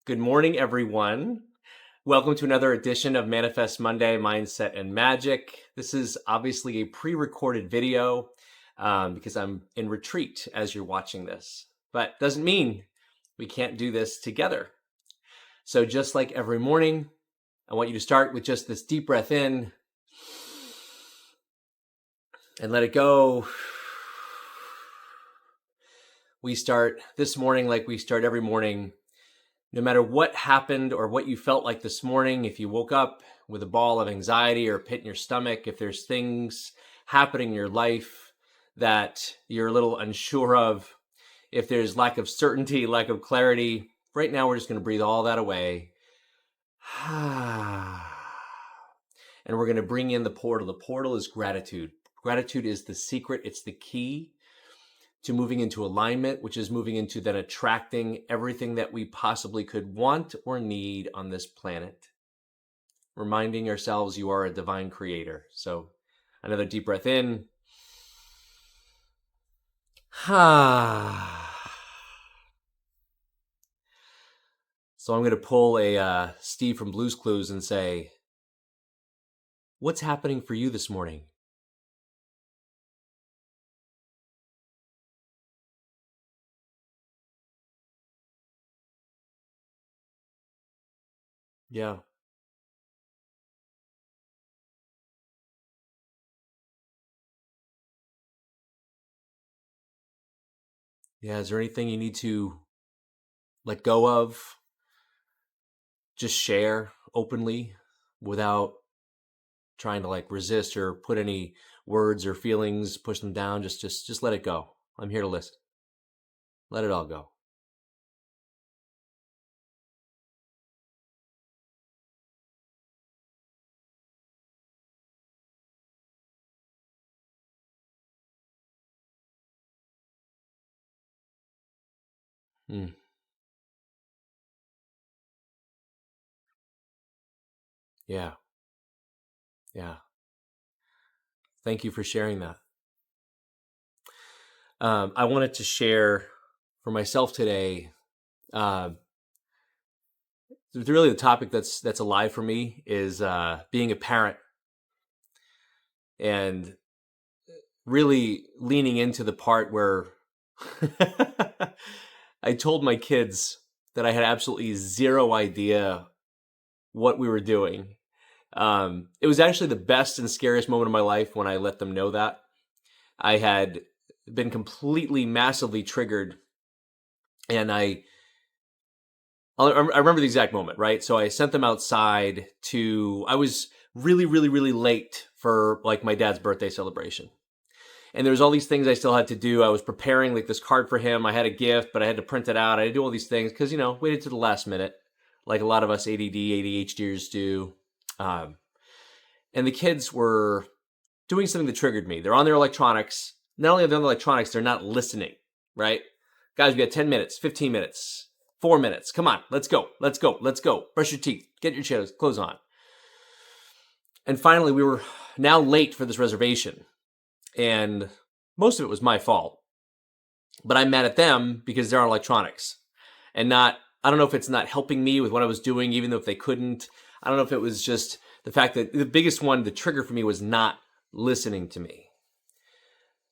Good morning, everyone. Welcome to another edition of Manifest Monday Mindset and Magic. This is obviously a pre-recorded video because I'm in retreat as you're watching this, but doesn't mean we can't do this together. So just like every morning, I want you to start with just this deep breath in and let it go. We start this morning like we start every morning. No matter what happened or what you felt like this morning, if you woke up with a ball of anxiety or a pit in your stomach, if there's things happening in your life that you're a little unsure of, if there's lack of certainty, lack of clarity, right now we're just going to breathe all that away. And we're going to bring in the portal. The portal is gratitude. Gratitude is the secret. It's the key to moving into alignment, which is moving into then attracting everything that we possibly could want or need on this planet. Reminding ourselves you are a divine creator. So another deep breath in. So I'm going to pull a Steve from Blue's Clues and say, what's happening for you this morning? Yeah. Yeah. Is there anything you need to let go of? Just share openly without trying to resist or put any words or feelings, push them down. Just let it go. I'm here to listen. Let it all go. Mm. Yeah. Yeah. Thank you for sharing that. I wanted to share for myself today. Really, the topic that's alive for me is being a parent and really leaning into the part where I told my kids that I had absolutely zero idea what we were doing. It was actually the best and scariest moment of my life when I let them know that. I had been completely, massively triggered, and I remember the exact moment, right? So I sent them outside I was really, really, really late for my dad's birthday celebration. And there was all these things I still had to do. I was preparing this card for him. I had a gift, but I had to print it out. I had to do all these things because, waited to the last minute, like a lot of us ADD, ADHDers do. And the kids were doing something that triggered me. They're on their electronics. Not only are they on the electronics, they're not listening, right? Guys, we got 10 minutes, 15 minutes, 4 minutes. Come on, let's go, let's go, let's go. Brush your teeth, get your clothes on. And finally, we were now late for this reservation. And most of it was my fault. But I'm mad at them because they're on electronics. And I don't know if it's not helping me with what I was doing, even though if they couldn't. I don't know if it was just the fact that the biggest one, the trigger for me was not listening to me.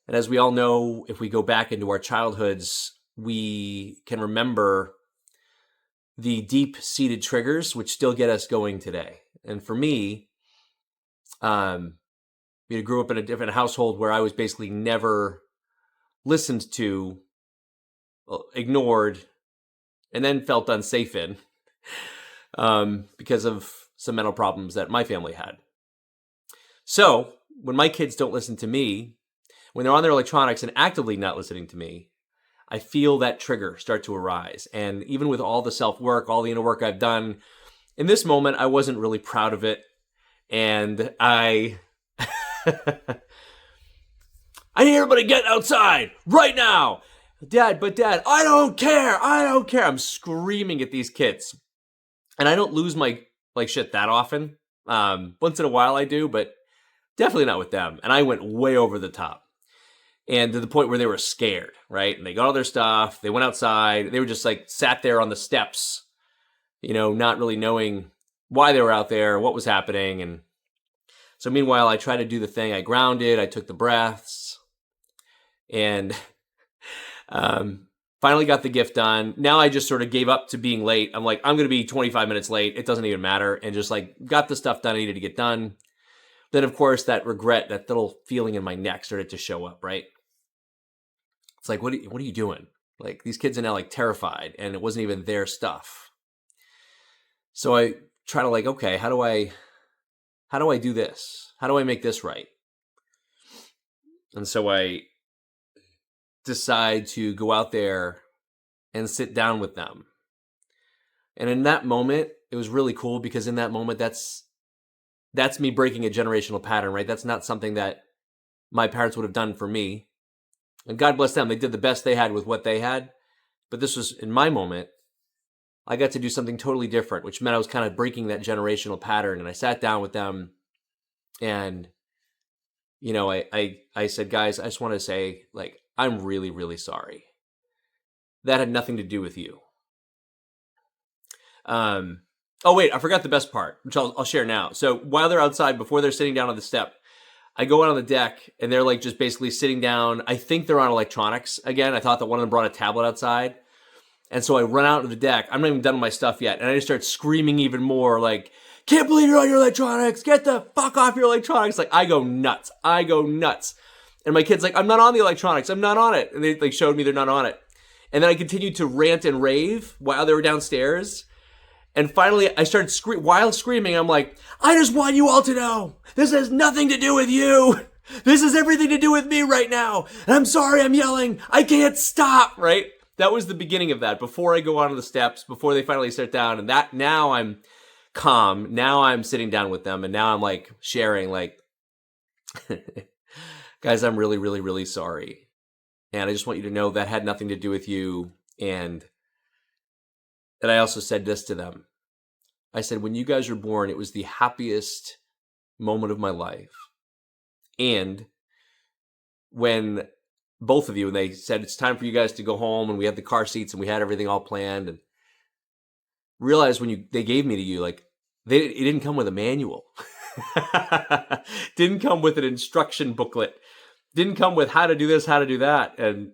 And as we all know, if we go back into our childhoods, we can remember the deep-seated triggers, which still get us going today. And for me, we grew up in a different household where I was basically never listened to, ignored, and then felt unsafe in because of some mental problems that my family had. So when my kids don't listen to me, when they're on their electronics and actively not listening to me, I feel that trigger start to arise. And even with all the self-work, all the inner work I've done, in this moment, I wasn't really proud of it. And I need everybody to get outside right now. Dad, I don't care. I'm screaming at these kids. And I don't lose my shit that often. Once in a while I do, but definitely not with them. And I went way over the top. And to the point where they were scared, right? And they got all their stuff. They went outside. They were just sat there on the steps not really knowing why they were out there, what was happening. And so meanwhile, I tried to do the thing. I grounded, I took the breaths, and finally got the gift done. Now I just sort of gave up to being late. I'm like, I'm going to be 25 minutes late. It doesn't even matter. And just like got the stuff done I needed to get done. Then, of course, that regret, that little feeling in my neck started to show up, right? It's like, what are you doing? Like, these kids are now like terrified, and it wasn't even their stuff. So I try to like, okay, how do I do this? How do I make this right? And so I decide to go out there and sit down with them. And in that moment, it was really cool because in that moment, that's me breaking a generational pattern, right? That's not something that my parents would have done for me. And God bless them. They did the best they had with what they had. But this was in my moment. I got to do something totally different, which meant I was kind of breaking that generational pattern. And I sat down with them and, I said, guys, I just want to say, like, I'm really, really sorry. That had nothing to do with you. Oh, wait, I forgot the best part, which I'll share now. So while they're outside, before they're sitting down on the step, I go out on the deck and they're like just basically sitting down. I think they're on electronics again. I thought that one of them brought a tablet outside. And so I run out to the deck. I'm not even done with my stuff yet. And I just start screaming even more like, can't believe you're on your electronics. Get the fuck off your electronics. Like, I go nuts. And my kid's like, I'm not on the electronics. I'm not on it. And they like showed me they're not on it. And then I continued to rant and rave while they were downstairs. And finally, I started while screaming, I'm like, I just want you all to know, this has nothing to do with you. This has everything to do with me right now. And I'm sorry I'm yelling. I can't stop, right? That was the beginning of that, before I go onto the steps, before they finally sit down. And that now I'm calm. Now I'm sitting down with them. And now I'm like sharing like, guys, I'm really, really, really sorry. And I just want you to know that had nothing to do with you. And I also said this to them. I said, when you guys were born, it was the happiest moment of my life. And when both of you, and they said, it's time for you guys to go home, and we had the car seats and we had everything all planned, and realized when they gave me to you, like, it didn't come with a manual. Didn't come with an instruction booklet. Didn't come with how to do this, how to do that. And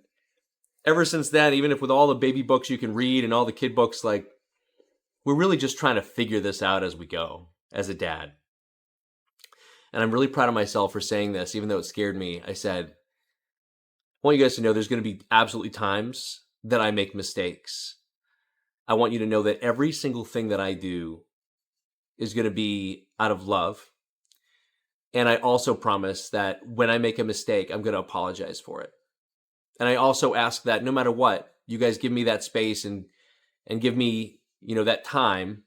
ever since then, even if with all the baby books you can read and all the kid books, like, we're really just trying to figure this out as we go, as a dad. And I'm really proud of myself for saying this, even though it scared me. I said, I want you guys to know there's going to be absolutely times that I make mistakes. I want you to know that every single thing that I do is going to be out of love. And I also promise that when I make a mistake, I'm going to apologize for it. And I also ask that no matter what, you guys give me that space and give me, that time.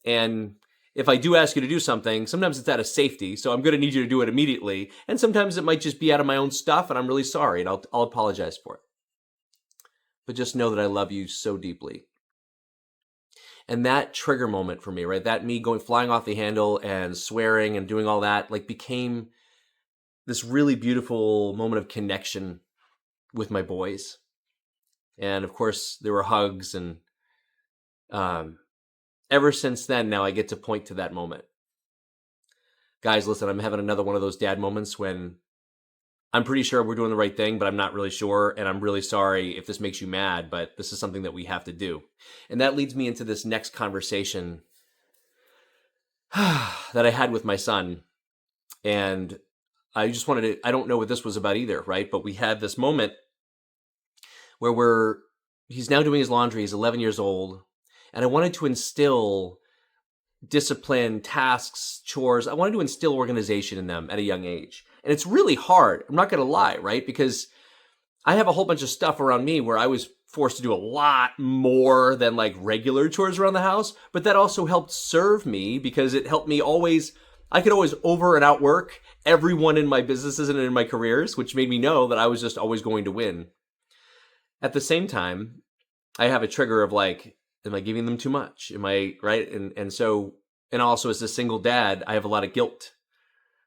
And if I do ask you to do something, sometimes it's out of safety. So I'm going to need you to do it immediately. And sometimes it might just be out of my own stuff. And I'm really sorry. And I'll apologize for it. But just know that I love you so deeply. And that trigger moment for me, right? That me flying off the handle and swearing and doing all that, like, became this really beautiful moment of connection with my boys. And of course there were hugs, and ever since then, now I get to point to that moment. Guys, listen, I'm having another one of those dad moments when I'm pretty sure we're doing the right thing, but I'm not really sure. And I'm really sorry if this makes you mad, but this is something that we have to do. And that leads me into this next conversation that I had with my son. And I just I don't know what this was about either, right? But we had this moment where he's now doing his laundry. He's 11 years old. And I wanted to instill discipline, tasks, chores. I wanted to instill organization in them at a young age. And it's really hard. I'm not going to lie, right? Because I have a whole bunch of stuff around me where I was forced to do a lot more than like regular chores around the house. But that also helped serve me because it helped me I could always over and outwork everyone in my businesses and in my careers, which made me know that I was just always going to win. At the same time, I have a trigger of like, am I giving them too much? Am I right? And also as a single dad, I have a lot of guilt.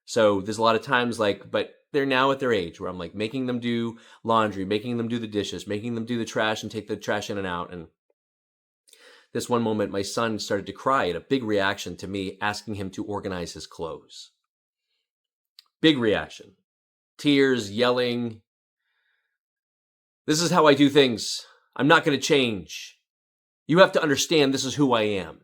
So there's a lot of times like, but they're now at their age where I'm like making them do laundry, making them do the dishes, making them do the trash and take the trash in and out. And This one moment, my son started to cry in a big reaction to me asking him to organize his clothes. Big reaction. Tears, yelling. This is how I do things. I'm not going to change. You have to understand this is who I am.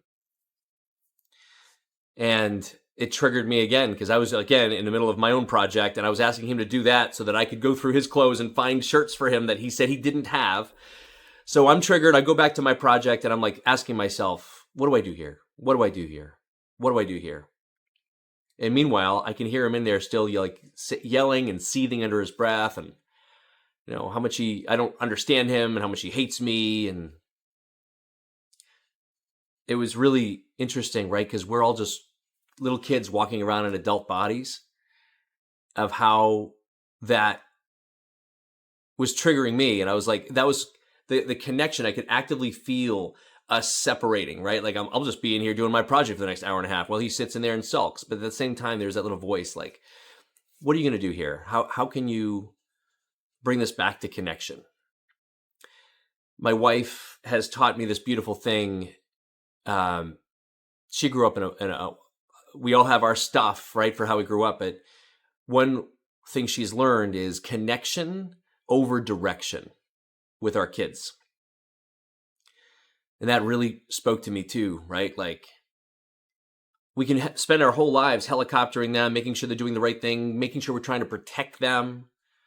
And it triggered me again because I was, again, in the middle of my own project, and I was asking him to do that so that I could go through his clothes and find shirts for him that he said he didn't have. So I'm triggered. I go back to my project and I'm like asking myself, what do I do here? What do I do here? What do I do here? And meanwhile, I can hear him in there still yelling and seething under his breath, and how much I don't understand him and how much he hates me. And it was really interesting, right? Because we're all just little kids walking around in adult bodies, of how that was triggering me. And I was like, that was the connection. I could actively feel us separating, right? Like I'll just be in here doing my project for the next hour and a half while he sits in there and sulks. But at the same time, there's that little voice like, what are you going to do here? How can you bring this back to connection? My wife has taught me this beautiful thing. She grew up in a we all have our stuff, right, for how we grew up. But one thing she's learned is connection over direction with our kids. And that really spoke to me too, right? Like, we can spend our whole lives helicoptering them, making sure they're doing the right thing, making sure we're trying to protect them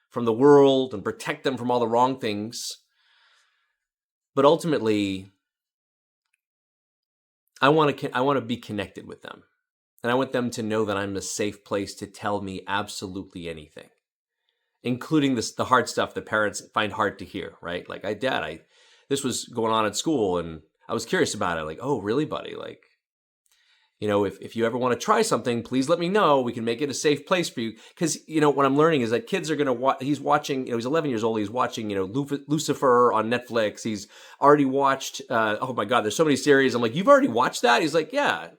from the world and protect them from all the wrong things. But ultimately, I want to be connected with them. And I want them to know that I'm a safe place to tell me absolutely anything, including the hard stuff that parents find hard to hear, right? Like, this was going on at school and I was curious about it. Like, oh, really, buddy? Like, if you ever want to try something, please let me know. We can make it a safe place for you. Because, what I'm learning is that kids are going to watch, he's watching, he's 11 years old. He's watching, Lucifer on Netflix. He's already watched, oh my God, there's so many series. I'm like, you've already watched that? He's like, yeah.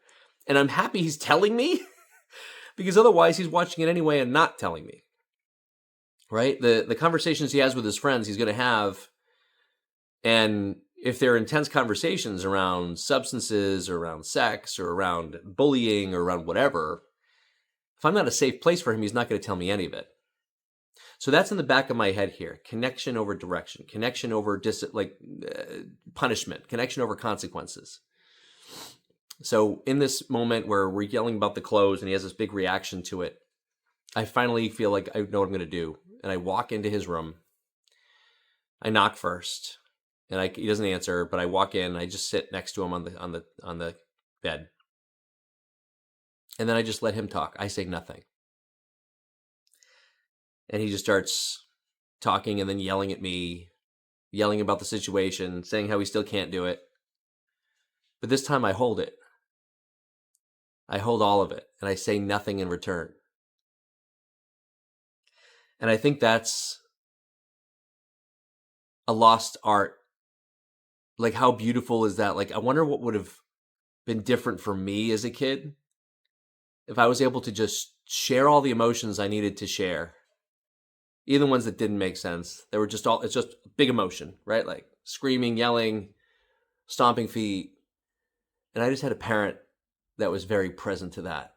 And I'm happy he's telling me because otherwise he's watching it anyway and not telling me, right? The conversations he has with his friends, he's going to have. And if they're intense conversations around substances or around sex or around bullying or around whatever, if I'm not a safe place for him, he's not going to tell me any of it. So that's in the back of my head here. Connection over direction, connection over punishment, connection over consequences. So in this moment where we're yelling about the clothes and he has this big reaction to it, I finally feel like I know what I'm going to do. And I walk into his room. I knock first. And he doesn't answer, but I walk in. I just sit next to him on the bed, and then I just let him talk. I say nothing, and he just starts talking, and then yelling at me, yelling about the situation, saying how he still can't do it. But this time, I hold it. I hold all of it, and I say nothing in return. And I think that's a lost art. Like, how beautiful is that? Like, I wonder what would have been different for me as a kid if I was able to just share all the emotions I needed to share, even ones that didn't make sense. They were it's just big emotion, right? Like screaming, yelling, stomping feet. And I just had a parent that was very present to that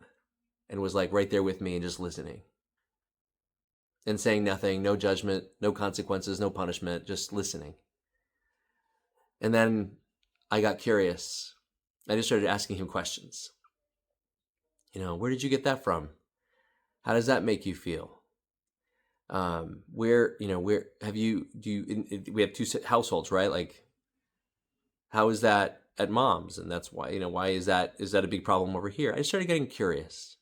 and was like right there with me and just listening and saying nothing, no judgment, no consequences, no punishment, just listening. And then I got curious. I just started asking him questions. Where did you get that from? How does that make you feel? Where have you, we have two households, right? Like, how is that at mom's? And that's why, why is that a big problem over here? I started getting curious.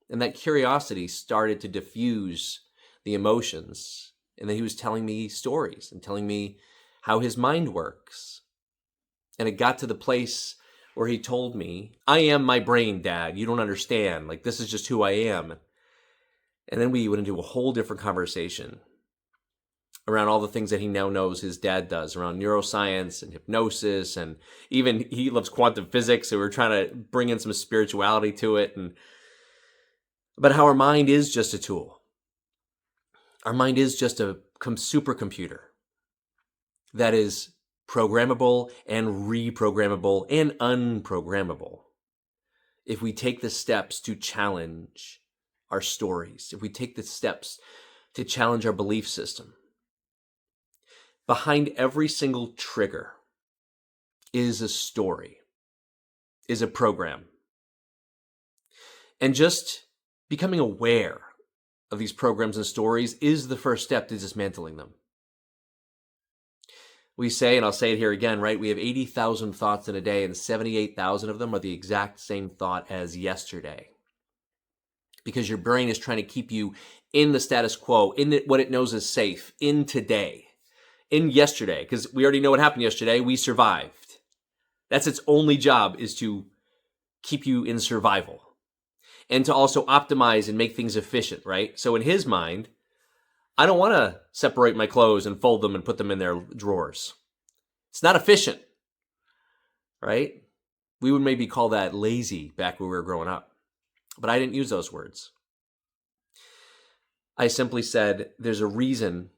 And that curiosity started to diffuse the emotions. And then he was telling me stories and telling me how his mind works. And it got to the place where he told me, I am my brain, Dad. You don't understand. Like, this is just who I am. And then we went into a whole different conversation around all the things that he now knows his dad does around neuroscience and hypnosis. And even he loves quantum physics. So we're trying to bring in some spirituality to it. But how our mind is just a tool. Our mind is just a supercomputer that is programmable and reprogrammable and unprogrammable. If we take the steps to challenge our stories, if we take the steps to challenge our belief system, behind every single trigger is a story, is a program. And just becoming aware of these programs and stories is the first step to dismantling them. We say, and I'll say it here again, right? We have 80,000 thoughts in a day, and 78,000 of them are the exact same thought as yesterday. Because your brain is trying to keep you in the status quo, in what it knows is safe, in today, in yesterday. Because we already know what happened yesterday. We survived. That's its only job, is to keep you in survival. And to also optimize and make things efficient, right? So in his mind, I don't want to separate my clothes and fold them and put them in their drawers. It's not efficient, right? We would maybe call that lazy back when we were growing up. But I didn't use those words. I simply said, there's a reason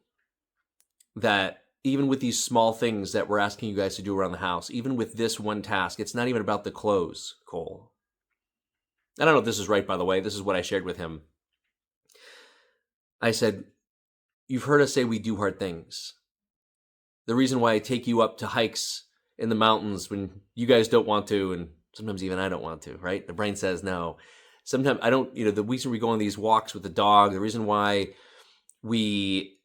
that even with these small things that we're asking you guys to do around the house, even with this one task, it's not even about the clothes, Cole. I don't know if this is right, by the way. This is what I shared with him. I said, you've heard us say we do hard things. The reason why I take you up to hikes in the mountains when you guys don't want to, and sometimes even I don't want to, right? The brain says no. Sometimes I don't, the reason we go on these walks with the dog, the reason why we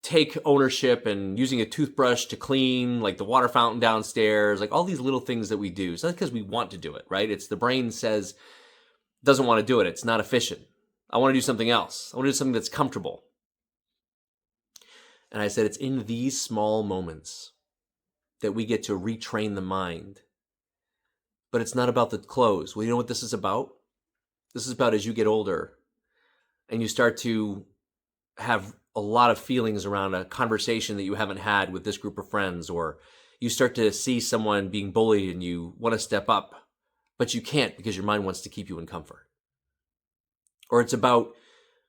take ownership and using a toothbrush to clean like the water fountain downstairs, like all these little things that we do. It's not because we want to do it, right? It's the brain says, doesn't want to do it. It's not efficient. I want to do something else. I want to do something that's comfortable. And I said, it's in these small moments that we get to retrain the mind. But it's not about the clothes. Well, you know what this is about? This is about as you get older and you start to have a lot of feelings around a conversation that you haven't had with this group of friends, or you start to see someone being bullied and you want to step up, but you can't because your mind wants to keep you in comfort. Or it's about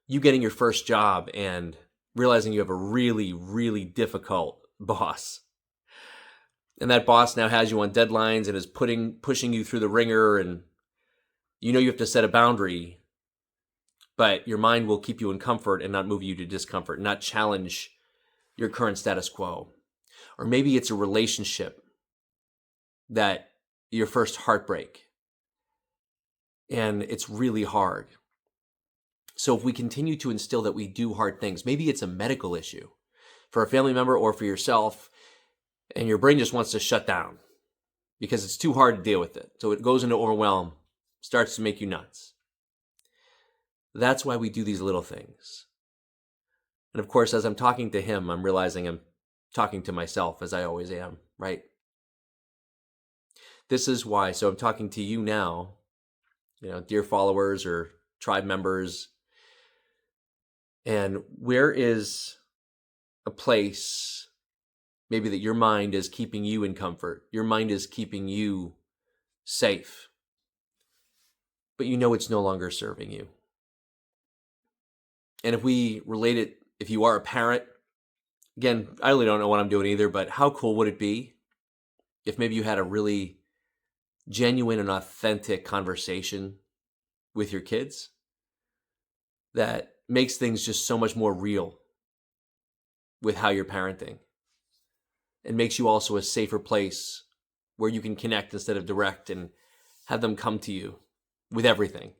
you getting your first job and realizing you have a really, really difficult boss. And that boss now has you on deadlines and is pushing you through the ringer, and you know you have to set a boundary, but your mind will keep you in comfort and not move you to discomfort, not challenge your current status quo. Or maybe it's a relationship that your first heartbreak, and it's really hard. So if we continue to instill that we do hard things, maybe it's a medical issue for a family member or for yourself, and your brain just wants to shut down because it's too hard to deal with it. So it goes into overwhelm, starts to make you nuts. That's why we do these little things. And of course, as I'm talking to him, I'm realizing I'm talking to myself, as I always am, right? This is why. So I'm talking to you now, dear followers or tribe members. And where is a place maybe that your mind is keeping you in comfort? Your mind is keeping you safe, but it's no longer serving you. And if we relate it, if you are a parent, again, I really don't know what I'm doing either, but how cool would it be if maybe you had a really genuine and authentic conversation with your kids that makes things just so much more real with how you're parenting, and makes you also a safer place where you can connect instead of direct, and have them come to you with everything,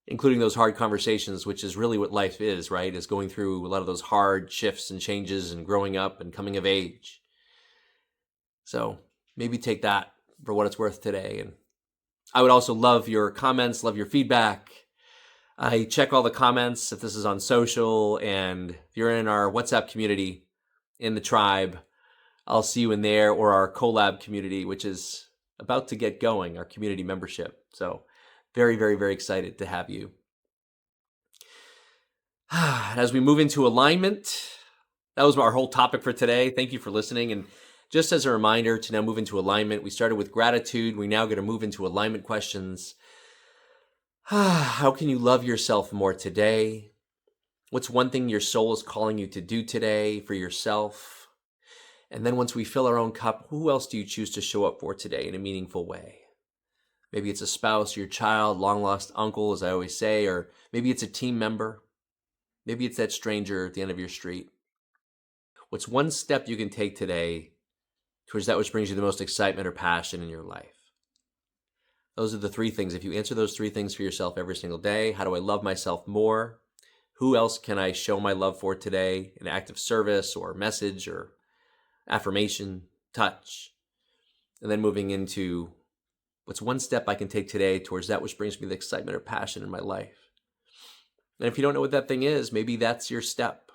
including those hard conversations, which is really what life is, right? Is going through a lot of those hard shifts and changes and growing up and coming of age. So maybe take that for what it's worth today. And I would also love your comments, love your feedback. I check all the comments if this is on social, and if you're in our WhatsApp community in the tribe, I'll see you in there, or our collab community, which is about to get going, our community membership. So very, very, very excited to have you. As we move into alignment, that was our whole topic for today. Thank you for listening. And just as a reminder to now move into alignment, we started with gratitude. We're now going to move into alignment questions. How can you love yourself more today? What's one thing your soul is calling you to do today for yourself? And then once we fill our own cup, who else do you choose to show up for today in a meaningful way? Maybe it's a spouse, your child, long lost uncle, as I always say, or maybe it's a team member. Maybe it's that stranger at the end of your street. What's one step you can take today towards that which brings you the most excitement or passion in your life? Those are the three things. If you answer those three things for yourself every single day, how do I love myself more? Who else can I show my love for today? An act of service or message or affirmation, touch. And then moving into what's one step I can take today towards that which brings me the excitement or passion in my life? And if you don't know what that thing is, maybe that's your step.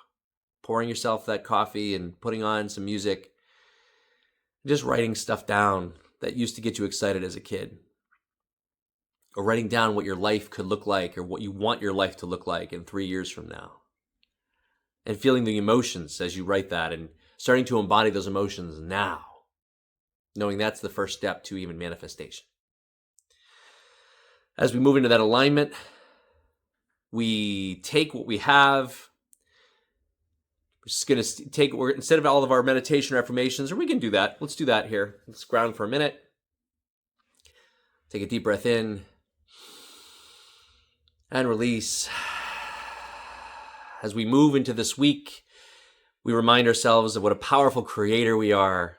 Pouring yourself that coffee and putting on some music, just writing stuff down that used to get you excited as a kid. Or writing down what your life could look like or what you want your life to look like in 3 years from now. And feeling the emotions as you write that and starting to embody those emotions now, knowing that's the first step to even manifestation. As we move into that alignment, we take what we have. We're just going to take, instead of all of our meditation or affirmations, or we can do that. Let's do that here. Let's ground for a minute. Take a deep breath in and release. As we move into this week, we remind ourselves of what a powerful creator we are,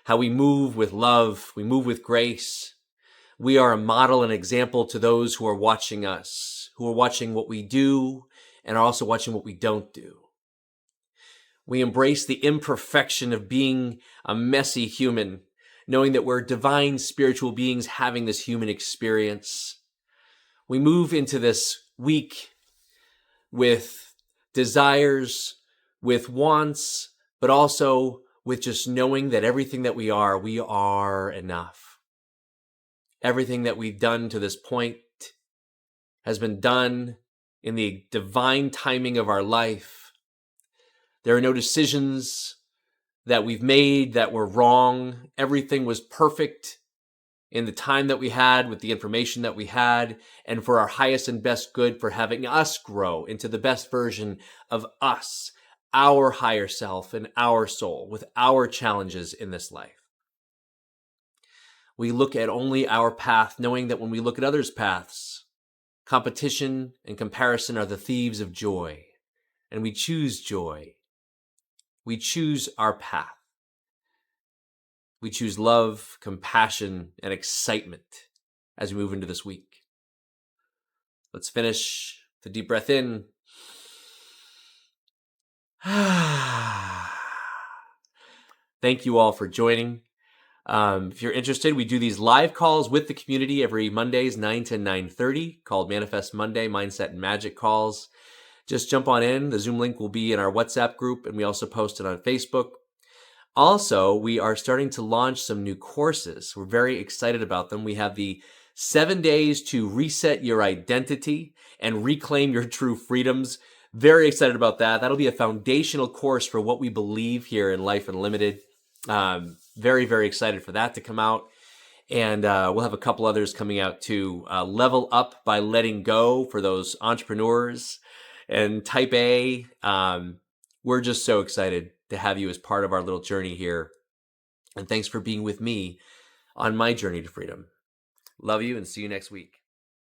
how we move with love, we move with grace. We are a model and example to those who are watching us, who are watching what we do and are also watching what we don't do. We embrace the imperfection of being a messy human, knowing that we're divine spiritual beings having this human experience. We move into this week with desires, with wants, but also with just knowing that everything that we are enough. Everything that we've done to this point has been done in the divine timing of our life. There are no decisions that we've made that were wrong. Everything was perfect in the time that we had, with the information that we had, and for our highest and best good, for having us grow into the best version of us, our higher self and our soul, with our challenges in this life. We look at only our path, knowing that when we look at others' paths, competition and comparison are the thieves of joy, and we choose joy. We choose our path. We choose love, compassion, and excitement as we move into this week. Let's finish the deep breath in. Thank you all for joining. If you're interested, we do these live calls with the community every Mondays, 9 to 9:30, called Manifest Monday Mindset and Magic Calls. Just jump on in. The Zoom link will be in our WhatsApp group, and we also post it on Facebook. Also, we are starting to launch some new courses. We're very excited about them. We have the 7 days to reset your identity and reclaim your true freedoms. Very excited about that. That'll be a foundational course for what we believe here in Life Unlimited. Very, very excited for that to come out. And we'll have a couple others coming out too. Level Up by Letting Go for those entrepreneurs. And Type A. We're just so excited to have you as part of our little journey here. And thanks for being with me on my journey to freedom. Love you and see you next week.